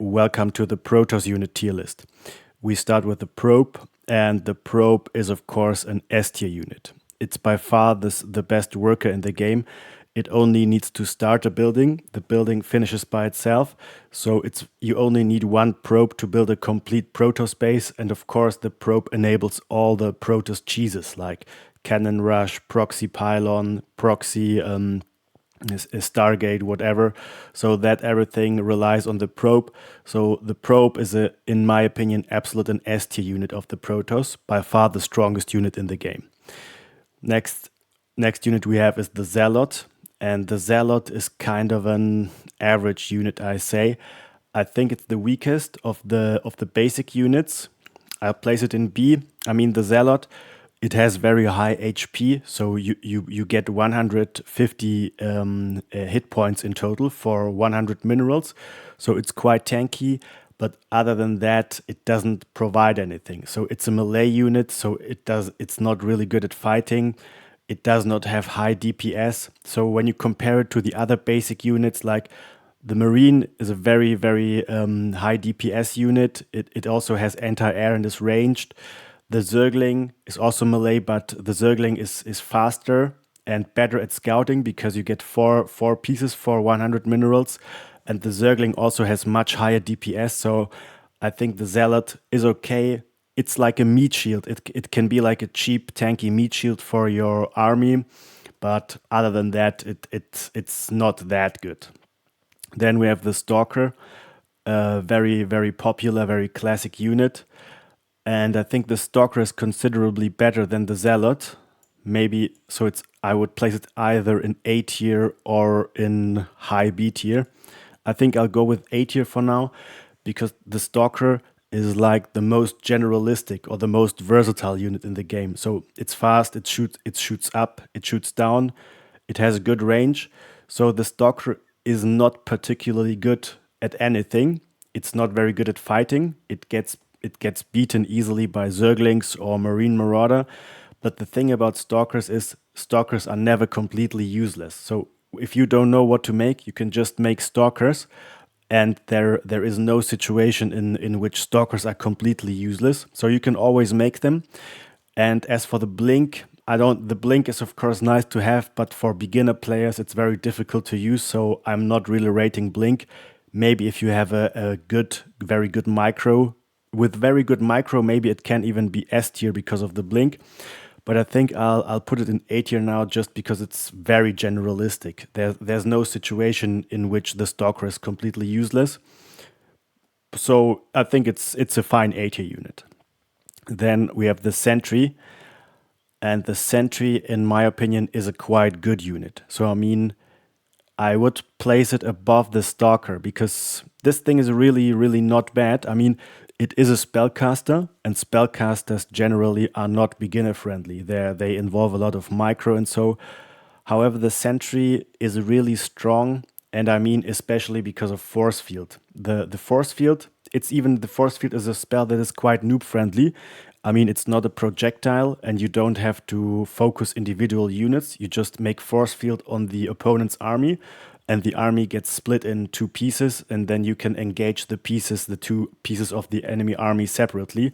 Welcome to the Protoss unit tier list. We start with the probe, and the probe is of course an S tier unit. It's by far the best worker in the game. It only needs to start a building. The building finishes by itself, so you only need one probe to build a complete Protoss base, and of course the probe enables all the Protoss cheeses like Cannon Rush, Proxy Pylon, Proxy is Stargate, whatever, so that everything relies on the probe. So the probe is, in my opinion, absolute an S tier unit of the Protoss, by far the strongest unit in the game. Next unit we have is the Zealot, and the Zealot is kind of an average unit, I say. I think it's the weakest of the basic units. I'll place it in B. I mean, the Zealot, it has very high HP, so you get 150 hit points in total for 100 minerals. So it's quite tanky, but other than that, it doesn't provide anything. So it's a melee unit, so it's not really good at fighting. It does not have high DPS. So when you compare it to the other basic units, like the Marine is a very, very high DPS unit. It also has anti-air and is ranged. The Zergling is also melee, but the Zergling is faster and better at scouting because you get four pieces for 100 minerals. And the Zergling also has much higher DPS, so I think the Zealot is okay. It's like a meat shield. It can be like a cheap tanky meat shield for your army, but other than that, it's not that good. Then we have the Stalker, very, very popular, very classic unit. And I think the Stalker is considerably better than the Zealot. Maybe, so I would place it either in A tier or in high B tier. I think I'll go with A tier for now, because the Stalker is like the most generalistic or the most versatile unit in the game. So it's fast, it shoots up, it shoots down, it has a good range. So the Stalker is not particularly good at anything. It's not very good at fighting. It gets beaten easily by Zerglings or Marine Marauder. But the thing about Stalkers is Stalkers are never completely useless. So if you don't know what to make, you can just make Stalkers, and there is no situation in which Stalkers are completely useless. So you can always make them. And as for the Blink, the Blink is of course nice to have, but for beginner players it's very difficult to use, so I'm not really rating Blink. Maybe if you have a very good micro, with very good micro, maybe it can even be S tier because of the Blink. But I think I'll put it in A tier now, just because it's very generalistic. There's no situation in which the Stalker is completely useless. So I think it's a fine A tier unit. Then we have the Sentry. And the Sentry, in my opinion, is a quite good unit. So I mean, I would place it above the Stalker, because this thing is really, really not bad. I mean, it is a spellcaster, and spellcasters generally are not beginner friendly. They involve a lot of micro and so. However, the Sentry is really strong, and I mean especially because of Force Field. The Force Field, the Force Field is a spell that is quite noob friendly. I mean, it's not a projectile, and you don't have to focus individual units. You just make Force Field on the opponent's army, and the army gets split in two pieces, and then you can engage the two pieces of the enemy army separately.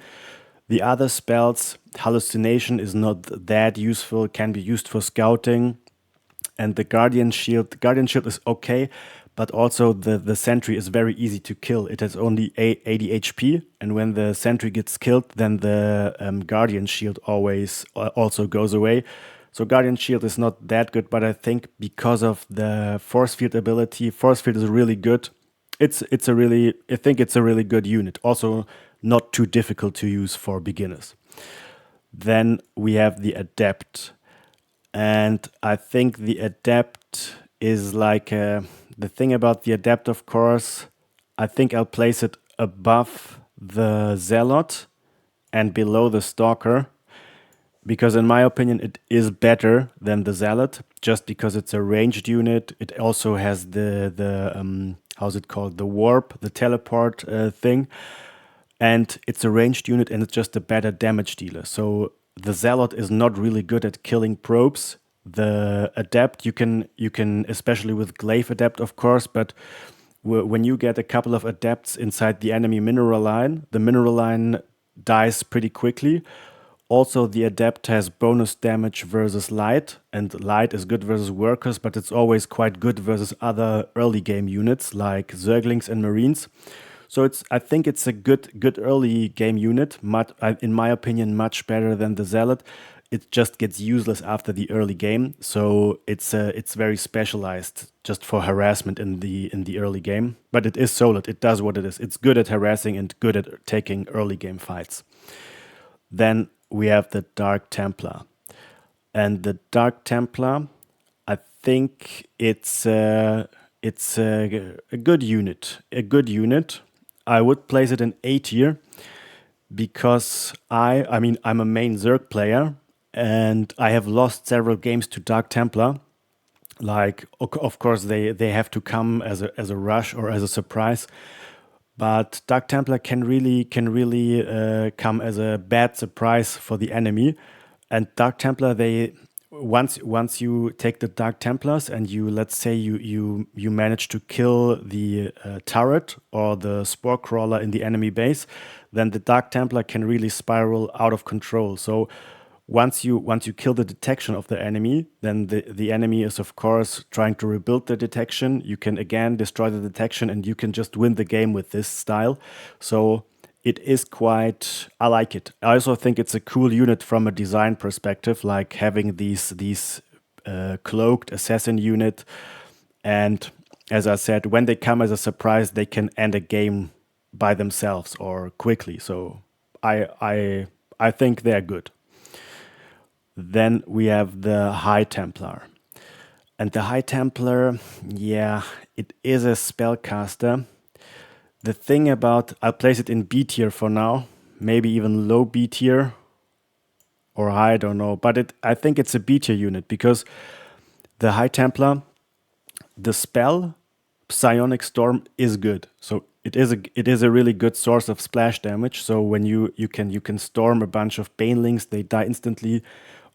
The other spells, Hallucination is not that useful, can be used for scouting, and the Guardian Shield is okay, but also the Sentry is very easy to kill. It has only 80 HP, and when the Sentry gets killed, then the Guardian Shield always also goes away. So Guardian Shield is not that good, but I think because of the Force Field ability, Force Field is really good. I think it's a really good unit. Also not too difficult to use for beginners. Then we have the Adept. And I think the Adept is like the thing about the Adept, of course, I think I'll place it above the Zealot and below the Stalker, because in my opinion it is better than the Zealot, just because it's a ranged unit. It also has the how's it called, the warp, the teleport thing, and it's a ranged unit, and it's just a better damage dealer. So the Zealot is not really good at killing probes. The Adept, you can especially with Glaive Adept, of course, but when you get a couple of adepts inside the enemy mineral line, the mineral line dies pretty quickly. Also, the adept has bonus damage versus light, and light is good versus workers, but it's always quite good versus other early game units like Zerglings and Marines. So I think it's a good early game unit. In my opinion, much better than the Zealot. It just gets useless after the early game, so it's very specialized just for harassment in the early game. But it is solid. It does what it is. It's good at harassing and good at taking early game fights. Then we have the Dark Templar, and the Dark Templar, I think it's a good unit. A good unit. I would place it in A tier because I mean I'm a main Zerg player and I have lost several games to Dark Templar. Like of course they have to come as a rush or as a surprise, but Dark Templar can really come as a bad surprise for the enemy. And Dark Templar, they once you take the Dark Templars and you, let's say you manage to kill the turret or the spore crawler in the enemy base, then the Dark Templar can really spiral out of control. So once you kill the detection of the enemy, then the enemy is of course trying to rebuild the detection. You can again destroy the detection and you can just win the game with this style. So it is quite, I like it. I also think it's a cool unit from a design perspective, like having these cloaked assassin unit. And as I said, when they come as a surprise, they can end a game by themselves or quickly. So I think they're good. Then we have the High Templar. And the High Templar, yeah, it is a spellcaster. The thing about, I'll place it in B tier for now, maybe even low B tier or high, I don't know. But I think it's a B tier unit because the High Templar, the spell Psionic Storm is good. So it is a really good source of splash damage. So when you can storm a bunch of banelings, they die instantly.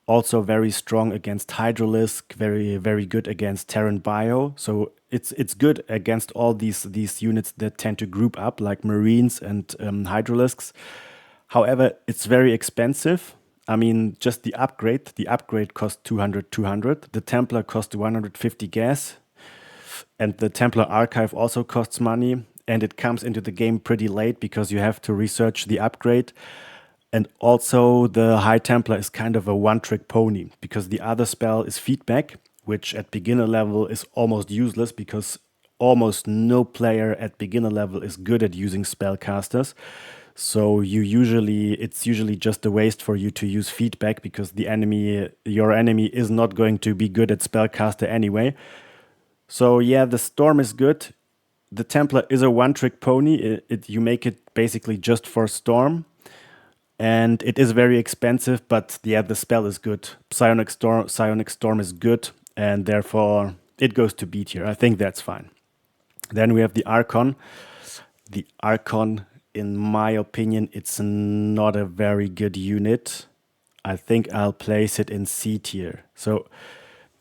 Also very strong against Hydralisk, very good against Terran Bio. So it's good against all these units that tend to group up like Marines and Hydralisks. However, it's very expensive. I mean, just the upgrade costs 200. The Templar costs 150 gas. And the Templar Archive also costs money. And it comes into the game pretty late because you have to research the upgrade. And also the High Templar is kind of a one-trick pony because the other spell is Feedback, which at beginner level is almost useless because almost no player at beginner level is good at using spellcasters. So it's usually just a waste for you to use Feedback because your enemy is not going to be good at spellcaster anyway. So yeah, the Storm is good. The Templar is a one-trick pony. You make it basically just for Storm. And it is very expensive, but yeah, the spell is good. Psionic Storm is good, and therefore it goes to B tier. I think that's fine. Then we have the Archon. The Archon, in my opinion, it's not a very good unit. I think I'll place it in C tier. So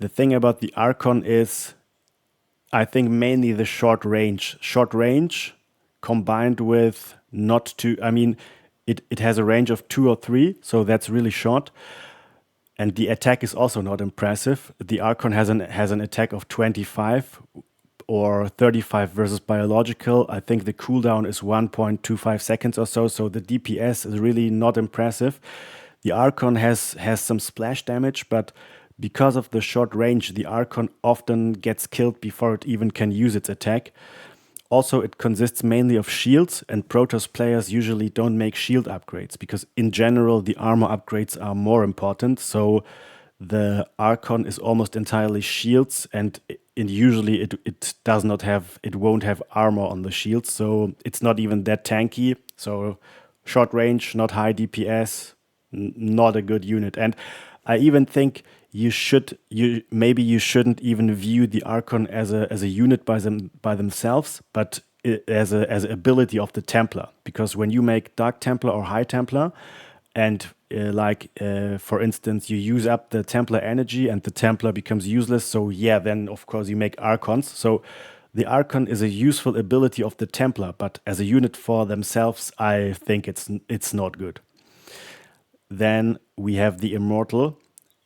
the thing about the Archon is, I think mainly the short range. Short range combined with not too, I mean, it has a range of 2 or 3, so that's really short. And the attack is also not impressive. The Archon has an attack of 25 or 35 versus biological. I think the cooldown is 1.25 seconds or so, so the DPS is really not impressive. The Archon has some splash damage, but because of the short range, the Archon often gets killed before it even can use its attack. Also, it consists mainly of shields, and Protoss players usually don't make shield upgrades because in general the armor upgrades are more important. So the Archon is almost entirely shields, and usually it won't have armor on the shields, so it's not even that tanky. So short range, not high DPS, not a good unit. And I even think you shouldn't even view the Archon as a unit by themselves, but as an ability of the Templar. Because when you make Dark Templar or High Templar, and for instance, you use up the Templar energy and the Templar becomes useless, so yeah, then of course you make Archons. So The Archon is a useful ability of the Templar, but as a unit for themselves, I think it's not good. Then we have the Immortal,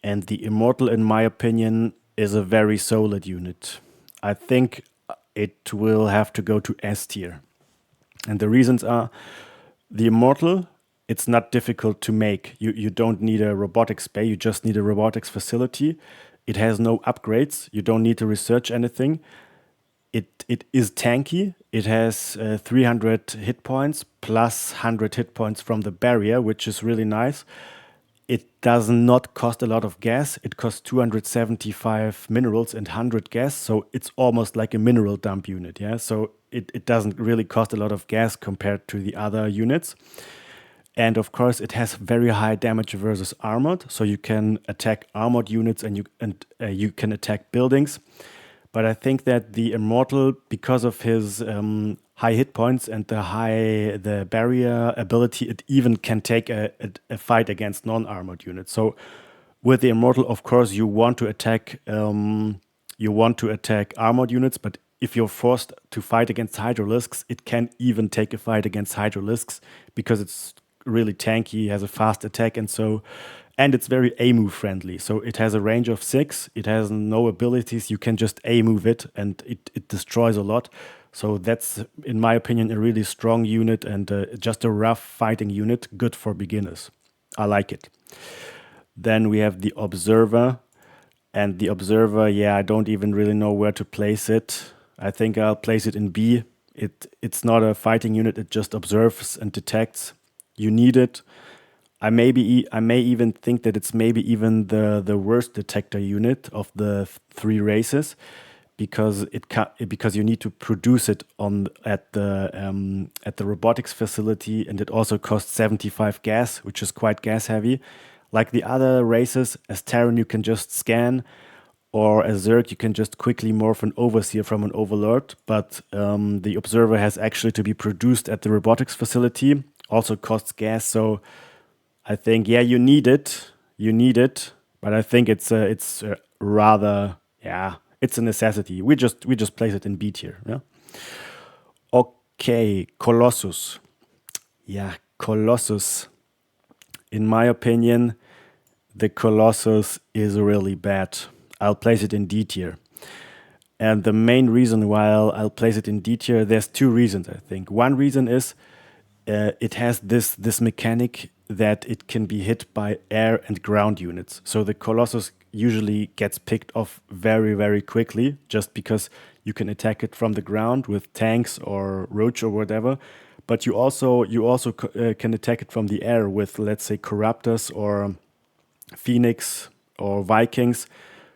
and the Immortal, in my opinion, is a very solid unit. I think it will have to go to S tier. And the reasons are the Immortal, it's not difficult to make. You don't need a robotics bay, you just need a robotics facility. It has no upgrades, you don't need to research anything. It is tanky. It has 300 hit points plus 100 hit points from the barrier, which is really nice. It does not cost a lot of gas. It costs 275 minerals and 100 gas, so it's almost like a mineral dump unit. Yeah, so it doesn't really cost a lot of gas compared to the other units. And of course, it has very high damage versus armored, so you can attack armored units and you can attack buildings. But I think that the Immortal, because of his high hit points and the barrier ability, it even can take a fight against non-armored units. So with the Immortal, of course, you want to attack armored units, but if you're forced to fight against Hydralisks, it can even take a fight against Hydralisks because it's really tanky, has a fast attack, and it's very A-move friendly. So it has a range of 6. It has no abilities. You can just A-move it, and it destroys a lot. So that's, in my opinion, a really strong unit and just a rough fighting unit, good for beginners. I like it. Then we have the Observer. And the Observer, yeah, I don't even really know where to place it. I think I'll place it in B. It's not a fighting unit. It just observes and detects. You need it. I may even think that it's maybe even the worst detector unit of the 3 races, because because you need to produce it at the robotics facility, and it also costs 75 gas, which is quite gas heavy. Like the other races, as Terran you can just scan, or as Zerg you can just quickly morph an Overseer from an Overlord. But the Observer has actually to be produced at the robotics facility, also costs gas, so I think, yeah, you need it, but I think it's rather, yeah, it's a necessity. We just place it in B tier. Yeah. Okay, Colossus. Yeah, Colossus. In my opinion, the Colossus is really bad. I'll place it in D tier. And the main reason why I'll place it in D tier, there's 2 reasons, I think. One reason is it has this mechanic that it can be hit by air and ground units. So the Colossus usually gets picked off very, very quickly, just because you can attack it from the ground with tanks or roach or whatever. But you also can attack it from the air with, let's say, Corruptors or Phoenix or Vikings.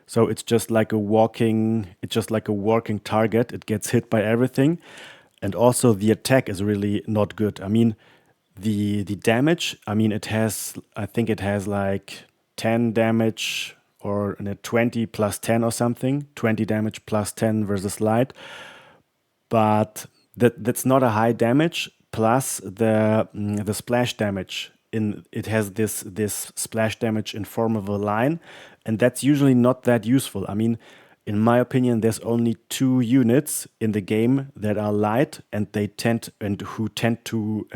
So it's just like a walking target. It gets hit by everything. And also the attack is really not good. I mean, the damage, I mean, I think it has like 10 damage or 20 plus 10 or something, 20 damage plus 10 versus light. But that's not a high damage. Plus the splash damage, it has this splash damage in form of a line, and that's usually not that useful. I mean, in my opinion, there's only 2 units in the game that are light, and who tend to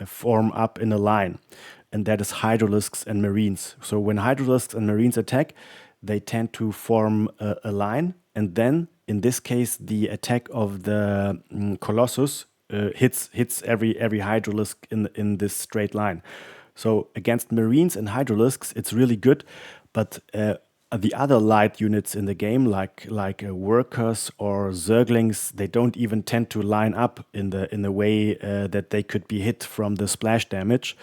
form up in a line, and that is Hydralisks and Marines. So when Hydralisks and Marines attack, they tend to form a line, and then in this case, the attack of the Colossus hits every Hydralisk in this straight line. So against Marines and Hydralisks, it's really good, but the other light units in the game, like workers or Zerglings, they don't even tend to line up in the way that they could be hit from the splash damage.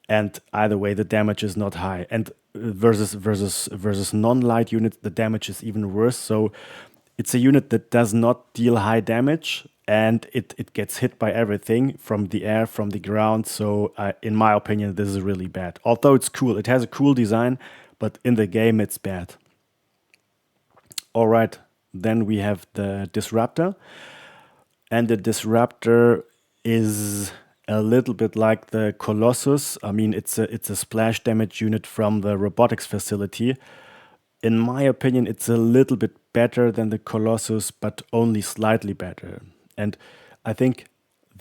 And either way, the damage is not high. And versus non-light units, the damage is even worse. So it's a unit that does not deal high damage, and it gets hit by everything from the air, from the ground. So in my opinion, this is really bad. Although it's cool, it has a cool design, but in the game, it's bad. All right, then we have the Disruptor. And the Disruptor is a little bit like the Colossus. I mean, it's a splash damage unit from the robotics facility. In my opinion, it's a little bit better than the Colossus, but only slightly better. And I think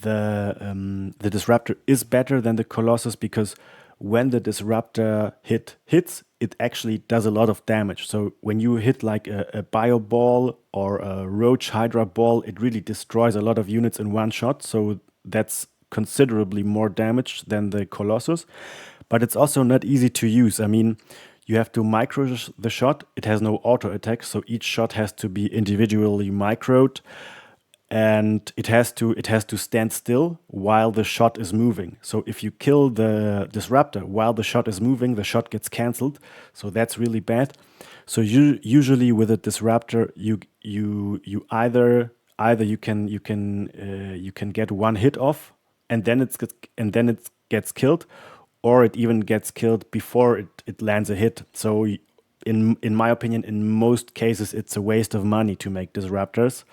the Disruptor is better than the Colossus because when the Disruptor hits, it actually does a lot of damage. So when you hit like a Bio Ball or a Roach Hydra Ball, it really destroys a lot of units in one shot. So that's considerably more damage than the Colossus. But it's also not easy to use. I mean, you have to micro the shot. It has no auto attack, so each shot has to be individually microed, and it has to stand still while the shot is moving. So if you kill the Disruptor while the shot is moving, the shot gets cancelled. So that's really bad. So usually with a Disruptor, you either you can get one hit off, and then it gets killed, or it even gets killed before it lands a hit. So in my opinion, in most cases, it's a waste of money to make Disruptors.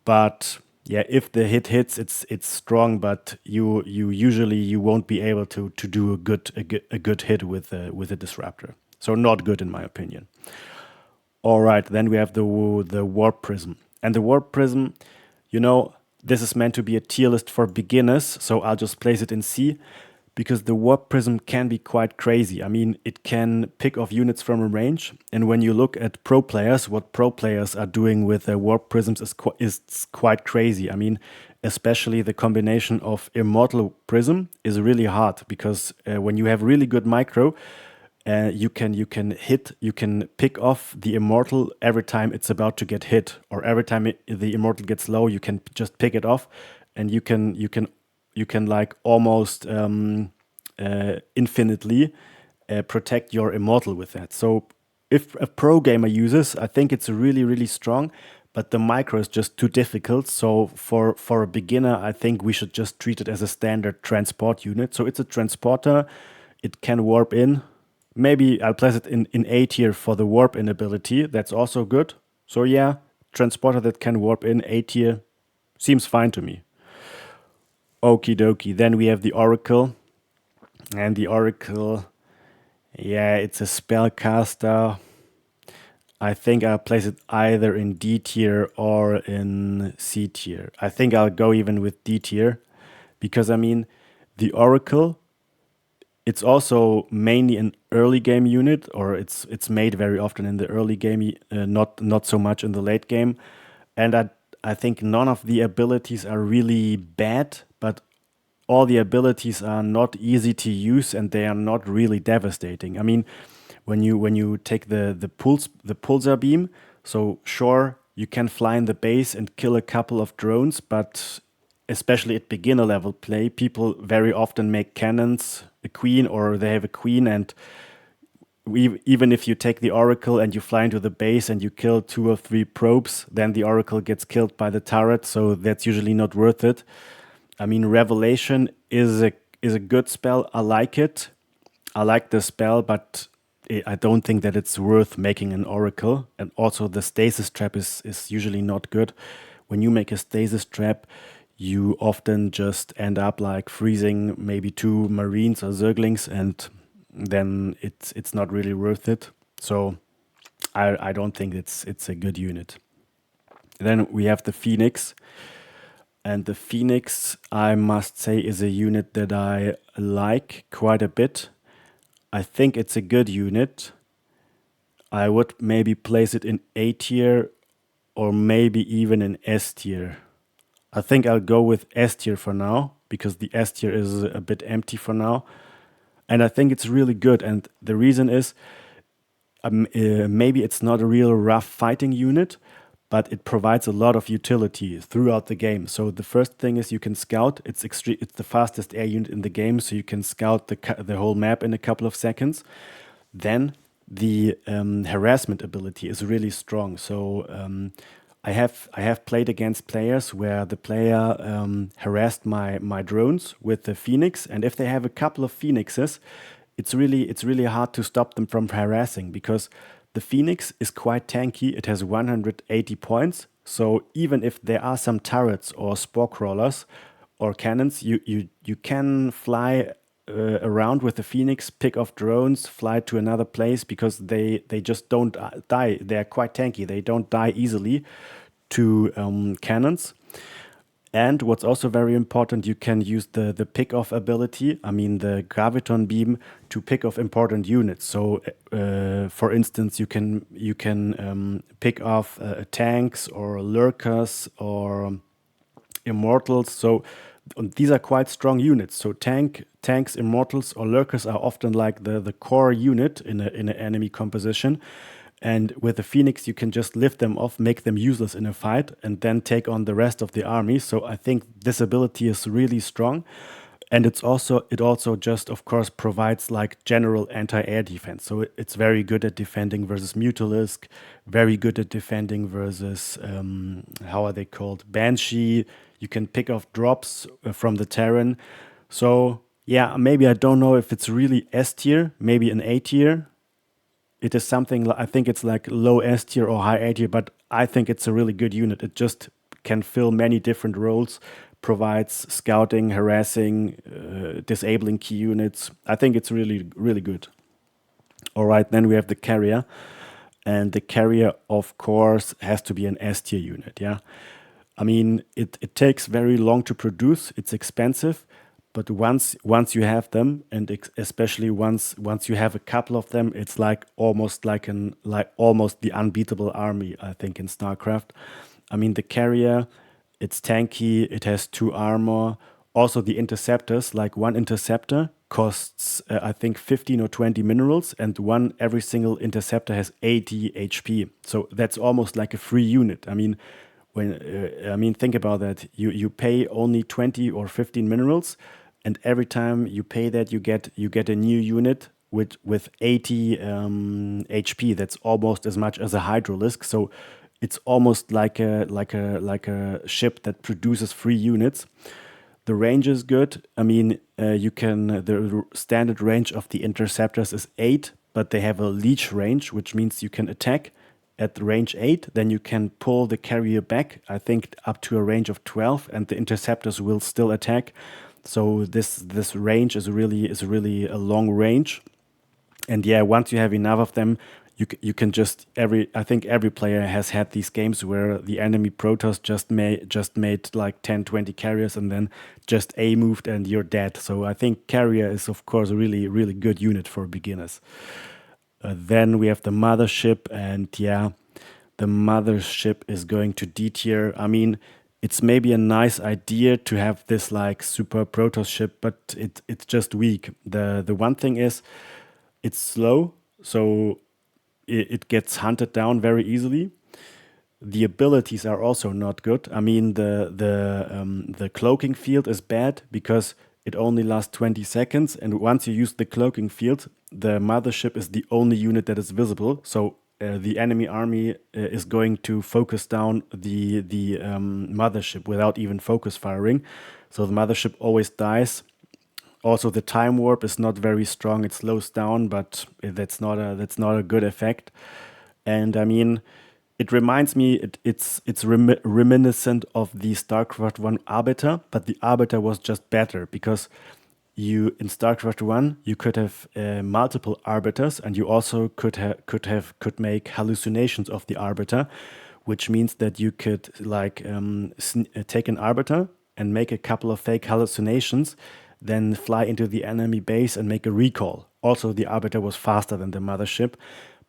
But yeah, if the hit hits, it's strong, but you usually won't be able to do a good hit with a Disruptor. So not good in my opinion. All right, then we have the Warp Prism. And the Warp Prism, this is meant to be a tier list for beginners, so I'll just place it in C, because the Warp Prism can be quite crazy. I mean, it can pick off units from a range, and when you look at pro players, what pro players are doing with their Warp Prisms is quite crazy. I mean, especially the combination of Immortal Prism is really hard, because when you have really good micro, you can pick off the Immortal every time it's about to get hit, or every time the Immortal gets low, you can just pick it off, and you can like almost infinitely protect your Immortal with that. So if a pro gamer uses, I think it's really, really strong, but the micro is just too difficult. So for a beginner, I think we should just treat it as a standard transport unit. So it's a transporter. It can warp in. Maybe I'll place it in A tier for the warp in ability. That's also good. So yeah, transporter that can warp in, A tier, seems fine to me. Okie dokie. Then we have the Oracle. And the Oracle, yeah, it's a spellcaster. I think I'll place it either in D tier or in C tier. I think I'll go even with D tier, because I mean, the Oracle, it's also mainly an early game unit, or it's made very often in the early game, not so much in the late game. And I think none of the abilities are really bad, but all the abilities are not easy to use, and they are not really devastating. I mean, when you take the pulsar beam, so sure, you can fly in the base and kill a couple of drones, but especially at beginner level play, people very often make cannons a queen, or they have a queen, and even if you take the Oracle and you fly into the base and you kill 2 or 3 probes, then the Oracle gets killed by the turret, so that's usually not worth it. I mean, Revelation is a good spell. I like it. I like the spell, but I don't think that it's worth making an Oracle. And also the Stasis Trap is usually not good. When you make a Stasis Trap, you often just end up like freezing maybe 2 Marines or Zerglings, and then it's not really worth it. So I don't think it's a good unit. Then we have the Phoenix. And the Phoenix, I must say, is a unit that I like quite a bit. I think it's a good unit. I would maybe place it in A tier, or maybe even in S tier. I think I'll go with S tier for now, because the S tier is a bit empty for now. And I think it's really good. And the reason is, maybe it's not a real rough fighting unit, but it provides a lot of utility throughout the game. So the first thing is you can scout. It's the fastest air unit in the game, so you can scout the whole map in a couple of seconds. Then the harassment ability is really strong. So I have played against players where the player harassed my drones with the Phoenix, and if they have a couple of Phoenixes, it's really hard to stop them from harassing, because the Phoenix is quite tanky. It has 180 points. So even if there are some turrets or spore crawlers or cannons, you can fly around with the Phoenix, pick off drones, fly to another place because they just don't die. They are quite tanky. They don't die easily to cannons. And what's also very important, you can use the pick off ability, I mean the graviton beam, to pick off important units. So, for instance, you can pick off tanks or lurkers or immortals. So these are quite strong units. So tanks, immortals, or lurkers are often like the core unit in an enemy composition. And with the Phoenix, you can just lift them off, make them useless in a fight, and then take on the rest of the army. So I think this ability is really strong. And it also just of course provides like general anti-air defense. So it's very good at defending versus Mutalisk, very good at defending versus how are they called, Banshee. You can pick off drops from the Terran. So yeah, maybe I don't know if it's really S tier, maybe an A tier. It is something I think it's like low S tier or high A tier, but I think it's a really good unit. It just can fill many different roles, provides scouting, harassing, disabling key units. I think it's really, really good. All right, then we have the carrier. And the carrier, of course, has to be an S tier unit. Yeah. I mean, it takes very long to produce, it's expensive. But once you have them, and especially once you have a couple of them, it's like almost the unbeatable army, I think, in StarCraft. I mean, the carrier, it's tanky, it has 2 armor. Also, the interceptors, like one interceptor costs, I think, 15 or 20 minerals, and every single interceptor has 80 HP. So that's almost like a free unit. I mean, think about that. You pay only 20 or 15 minerals, and every time you pay that, you get a new unit with 80 HP. That's almost as much as a Hydralisk. So it's almost like a ship that produces free units. The range is good. I mean, the standard range of the interceptors is 8, but they have a leech range, which means you can attack at the range 8, then you can pull the carrier back, I think up to a range of 12, and the interceptors will still attack. So this range is really a long range. And yeah, once you have enough of them, you can just I think every player has had these games where the enemy Protoss just made like 10, 20 carriers and then just A moved and you're dead. So I think carrier is of course a really, really good unit for beginners. Then we have the mothership, and yeah, the mothership is going to D tier. I mean, it's maybe a nice idea to have this like super Protoss ship, but it's just weak. The one thing is it's slow, so it gets hunted down very easily. The abilities are also not good. I mean, the cloaking field is bad because it only lasts 20 seconds, and once you use the cloaking field, the mothership is the only unit that is visible. So the enemy army is going to focus down the mothership without even focus firing. So the mothership always dies. Also, the time warp is not very strong. It slows down, but that's not a good effect. And I mean, it reminds me, it's reminiscent of the StarCraft 1 Arbiter, but the Arbiter was just better because in StarCraft 1 you could have multiple Arbiters, and you also could make hallucinations of the Arbiter, which means that you could like take an Arbiter and make a couple of fake hallucinations, then fly into the enemy base and make a recall. Also, the Arbiter was faster than the mothership,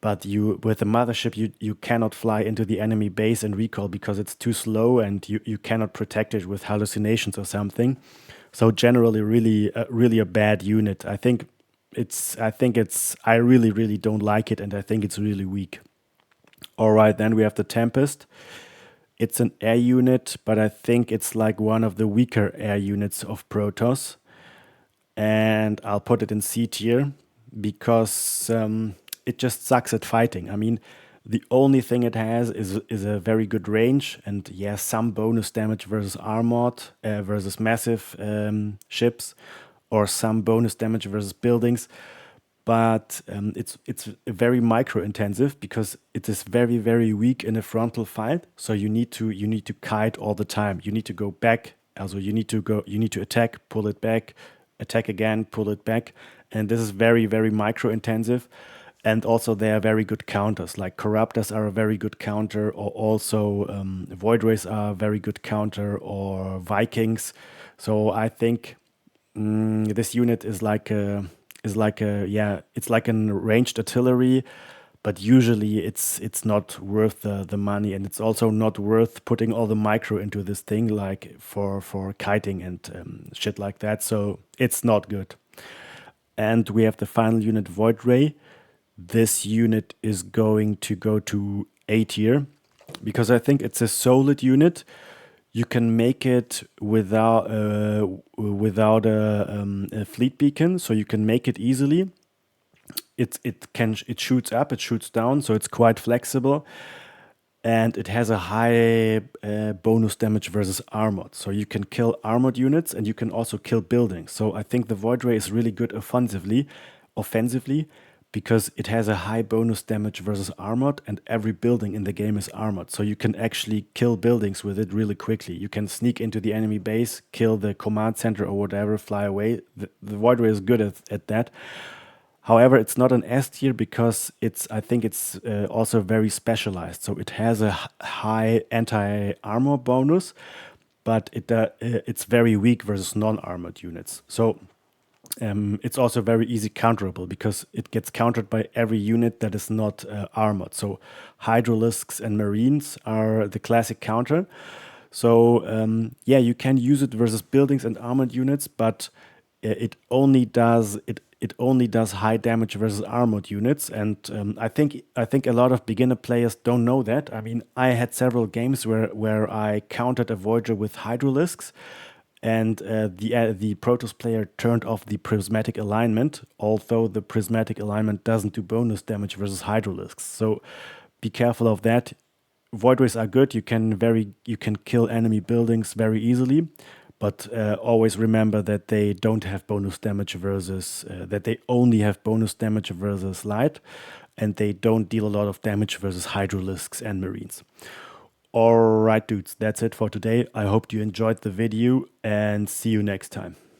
but with the mothership you cannot fly into the enemy base and recall because it's too slow, and you cannot protect it with hallucinations or something. So generally, really a bad unit. I really, really don't like it, and I think it's really weak. All right, then we have the Tempest. It's an air unit, but I think it's like one of the weaker air units of Protoss. And I'll put it in C tier because it just sucks at fighting. I mean, the only thing it has is a very good range, and yeah, some bonus damage versus armored, versus massive ships, or some bonus damage versus buildings. But it's very micro intensive because it is very, very weak in a frontal fight. So you need to kite all the time. You need to go back. Also, you need to attack, pull it back, attack again, pull it back. And this is very, very micro intensive. And also they are very good counters, like Corruptors are a very good counter, or also Void Rays are a very good counter, or Vikings. So I think this unit is like a yeah, it's like a ranged artillery, but usually it's not worth the money, and it's also not worth putting all the micro into this thing, like for kiting and shit like that. So it's not good. And we have the final unit, Void Ray. This unit is going to go to A tier because I think it's a solid unit. You can make it without a fleet beacon, so you can make it easily. It shoots up, it shoots down, so it's quite flexible, and it has a high bonus damage versus armored. So you can kill armored units and you can also kill buildings. So I think the Void Ray is really good offensively, because it has a high bonus damage versus armored, and every building in the game is armored. So you can actually kill buildings with it really quickly. You can sneak into the enemy base, kill the command center or whatever, fly away. The Void Ray is good at that. However, it's not an S tier because I think it's also very specialized. So it has a high anti-armor bonus, but it's very weak versus non-armored units. So it's also very easy counterable because it gets countered by every unit that is not armored. So Hydralisks and Marines are the classic counter. So yeah, you can use it versus buildings and armored units, but it only does high damage versus armored units, and I think a lot of beginner players don't know that. I mean, I had several games where I countered a Voyager with Hydralisks, and the Protoss player turned off the prismatic alignment, although the prismatic alignment doesn't do bonus damage versus Hydralisks. So be careful of that. Void Rays are good. You can kill enemy buildings very easily, but always remember that they don't have bonus damage versus that they only have bonus damage versus light, and they don't deal a lot of damage versus Hydralisks and Marines. Alright dudes, that's it for today. I hope you enjoyed the video, and see you next time.